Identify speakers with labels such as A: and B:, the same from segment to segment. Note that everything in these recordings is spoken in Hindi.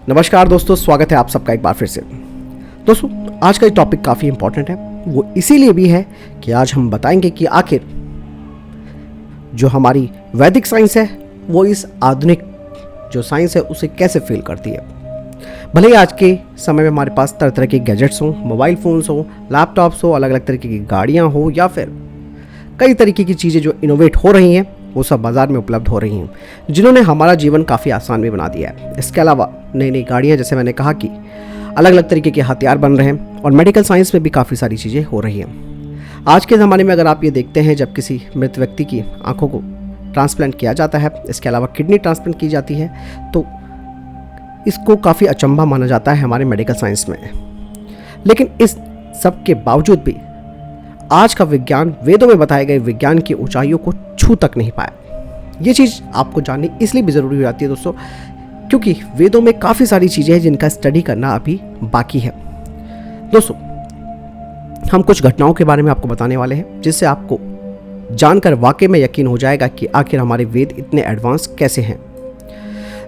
A: नमस्कार दोस्तों, स्वागत है आप सबका एक बार फिर से। दोस्तों, आज का टॉपिक काफ़ी इंपॉर्टेंट है। वो इसीलिए भी है कि आज हम बताएंगे कि आखिर जो हमारी वैदिक साइंस है वो इस आधुनिक जो साइंस है उसे कैसे फेल करती है। भले ही आज के समय में हमारे पास तरह तरह के गैजेट्स हों, मोबाइल फ़ोन्स हों, लैपटॉप्स हो, अलग अलग तरीके की गाड़ियाँ हो या फिर कई तरीके की चीज़ें जो इनोवेट हो रही हैं वो सब बाज़ार में उपलब्ध हो रही हैं, जिन्होंने हमारा जीवन काफ़ी आसान भी बना दिया है। इसके अलावा नई नई गाड़ियाँ, जैसे मैंने कहा कि अलग अलग तरीके के हथियार बन रहे हैं और मेडिकल साइंस में भी काफ़ी सारी चीज़ें हो रही हैं। आज के ज़माने में अगर आप ये देखते हैं, जब किसी मृत व्यक्ति की आंखों को ट्रांसप्लांट किया जाता है, इसके अलावा किडनी ट्रांसप्लांट की जाती है, तो इसको काफ़ी अचंभा माना जाता है हमारे मेडिकल साइंस में। लेकिन इस सब के बावजूद भी आज का विज्ञान वेदों में बताए गए विज्ञान की ऊंचाइयों को छू तक नहीं पाया। ये चीज़ आपको जाननी इसलिए भी ज़रूरी हो जाती है दोस्तों, क्योंकि वेदों में काफ़ी सारी चीज़ें हैं जिनका स्टडी करना अभी बाकी है। दोस्तों, हम कुछ घटनाओं के बारे में आपको बताने वाले हैं जिससे आपको जानकर वाकई में यकीन हो जाएगा कि आखिर हमारे वेद इतने एडवांस कैसे हैं।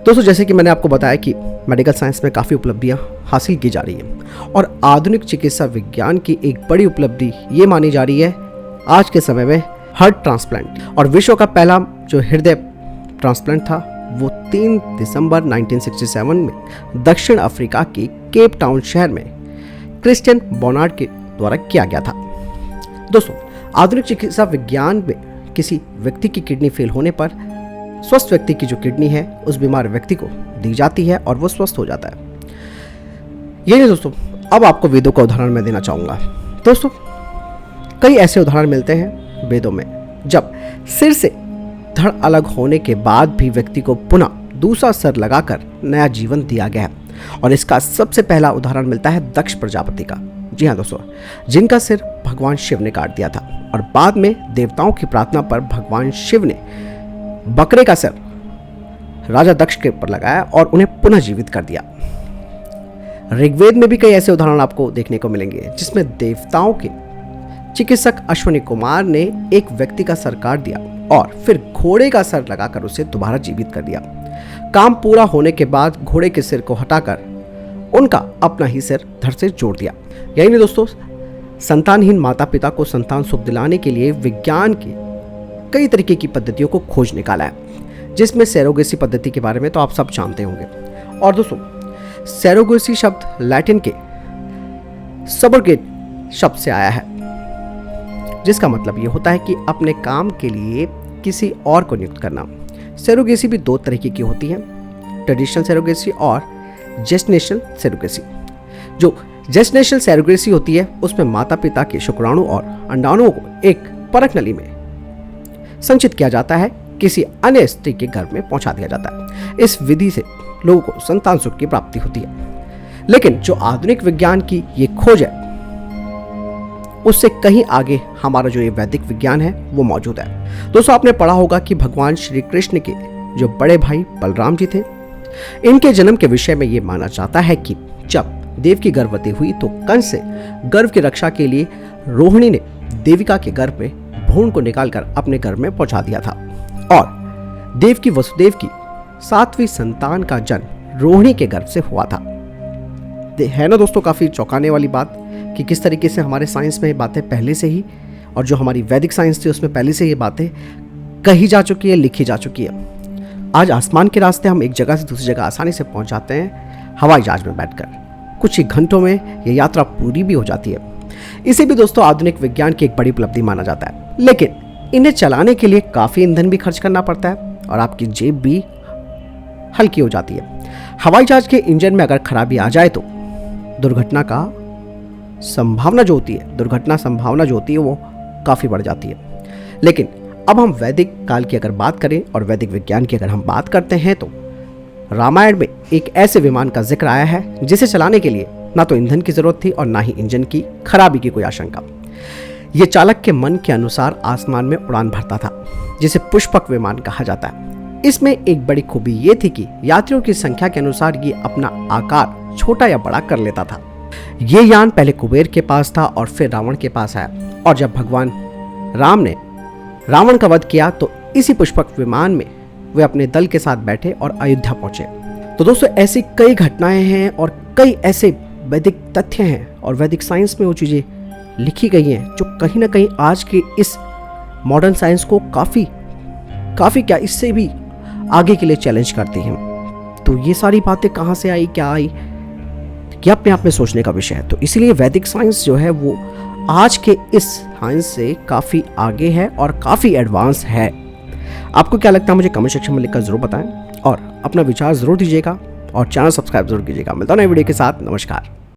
A: दोस्तों, जैसे कि मैंने आपको बताया कि मेडिकल साइंस में काफ़ी उपलब्धियां हासिल की जा रही हैं और आधुनिक चिकित्सा विज्ञान की एक बड़ी उपलब्धि ये मानी जा रही है आज के समय में हार्ट ट्रांसप्लांट। और विश्व का पहला जो हृदय ट्रांसप्लांट था वो 3 दिसंबर 1967 में दक्षिण अफ्रीका के केप टाउन शहर में क्रिस्टियन बोनार्ड के द्वारा किया गया था। दोस्तों, आधुनिक चिकित्सा विज्ञान में किसी व्यक्ति की किडनी फेल होने पर स्वस्थ व्यक्ति की जो किडनी है उस बीमार व्यक्ति को दी जाती है और वो स्वस्थ हो जाता है। ये नहीं दोस्तों, अब आपको वेदों का उदाहरण मैं देना चाहूँगा। दोस्तों, कई ऐसे उदाहरण मिलते हैं वेदों में जब सिर से धड़ अलग होने के बाद भी व्यक्ति को पुनः दूसरा सिर लगाकर नया जीवन दिया गया है। और इसका सबसे पहला उदाहरण मिलता है दक्ष प्रजापति का। जी हाँ दोस्तों, जिनका सिर भगवान शिव ने काट दिया था और बाद में देवताओं की प्रार्थना पर भगवान शिव ने बकरे का सिर राजा दक्ष के ऊपर लगाया और उन्हें पुनः जीवित कर दिया। ऋग्वेद में भी कई ऐसे उदाहरण आपको देखने को मिलेंगे जिसमें देवताओं के चिकित्सक अश्विनी कुमार ने एक व्यक्ति का सर काट दिया और फिर घोड़े का सर लगाकर उसे दोबारा जीवित कर दिया। काम पूरा होने के बाद घोड़े के सिर को हटाकर उनका अपना ही सिर धड़ से जोड़ दिया। यही नहीं दोस्तों, संतानहीन माता पिता को संतान सुख दिलाने के लिए विज्ञान की कई तरीके की पद्धतियों को खोज निकाला है, जिसमें सैरोगेसी पद्धति के बारे में तो आप सब जानते होंगे। और दोस्तों, सैरोगेसी शब्द लैटिन के सबरगेट शब्द से आया है, जिसका मतलब ये होता है कि अपने काम के लिए किसी और को नियुक्त करना। सैरोगेसी भी दो तरीके की होती है, ट्रेडिशनल सैरोगेसी और जेस्टेशनल सैरोगेसी। जो जेस्टेशनल सैरोगेसी होती है उसमें माता पिता के शुक्राणु और अंडाणुओं को एक परख नली में संचित किया जाता है, किसी अन्य स्त्री के गर्भ में पहुंचा दिया जाता है। इस विधि से लोगों को संतान सुख की प्राप्ति होती है। लेकिन जो आधुनिक विज्ञान की ये खोज है उससे कहीं आगे हमारा जो ये वैदिक विज्ञान है वो मौजूद है। दोस्तों, आपने पढ़ा होगा कि भगवान श्री कृष्ण के जो बड़े भाई बलराम जी थे, इनके जन्म के विषय में ये माना जाता है कि जब देवकी गर्भवती हुई तो कंस से गर्भ की रक्षा के लिए रोहिणी ने देविका के गर्भ में भ्रूण को निकालकर अपने गर्भ में पहुंचा दिया था और देवकी वसुदेव की 7वीं संतान का जन्म रोहिणी के गर्भ से हुआ था। है ना दोस्तों, काफी चौंकाने वाली बात कि किस तरीके से हमारे साइंस में ये बातें पहले से ही, और जो हमारी वैदिक साइंस थी उसमें पहले से ये बातें कही जा चुकी है, लिखी जा चुकी है। आज आसमान के रास्ते हम एक जगह से दूसरी जगह आसानी से पहुंच जाते हैं हवाई जहाज में बैठकर। कुछ ही घंटों में ये यात्रा पूरी भी हो जाती है। इसे भी दोस्तों आधुनिक विज्ञान की एक बड़ी उपलब्धि माना जाता है। लेकिन इन्हें चलाने के लिए काफ़ी ईंधन भी खर्च करना पड़ता है और आपकी जेब भी हल्की हो जाती है। हवाई जहाज के इंजन में अगर खराबी आ जाए तो दुर्घटना संभावना जो होती है वो काफ़ी बढ़ जाती है। लेकिन अब हम वैदिक काल की अगर बात करें और वैदिक विज्ञान की अगर हम बात करते हैं तो रामायण में एक ऐसे विमान का जिक्र आया है जिसे चलाने के लिए ना तो ईंधन की जरूरत थी और ना ही इंजन की खराबी की कोई आशंका। ये चालक के मन के अनुसार आसमान में उड़ान भरता था, जिसे पुष्पक विमान कहा जाता है। इसमें एक बड़ी खूबी ये थी कि यात्रियों की संख्या के अनुसार ये अपना आकार छोटा या बड़ा कर लेता था। ये यान पहले कुबेर के पास था और फिर रावण के पास आया, और जब भगवान राम ने रावण का वध किया तो इसी पुष्पक विमान में वे अपने दल के साथ बैठे और अयोध्या पहुंचे। तो दोस्तों ऐसी कई घटनाएं हैं और कई ऐसे वैदिक तथ्य हैं और वैदिक साइंस में वो चीज़ें लिखी गई हैं जो कहीं ना कहीं आज के इस मॉडर्न साइंस को काफ़ी क्या इससे भी आगे के लिए चैलेंज करती हैं। तो ये सारी बातें कहाँ से आई, क्या आई, ये अपने आप में सोचने का विषय है। तो इसीलिए वैदिक साइंस जो है वो आज के इस साइंस से काफ़ी आगे है और काफ़ी एडवांस है। आपको क्या लगता है मुझे कमेंट सेक्शन में लिखकर ज़रूर बताएं और अपना विचार ज़रूर दीजिएगा और चैनल सब्सक्राइब ज़रूर कीजिएगा। मिलता हूं नए वीडियो के साथ। नमस्कार।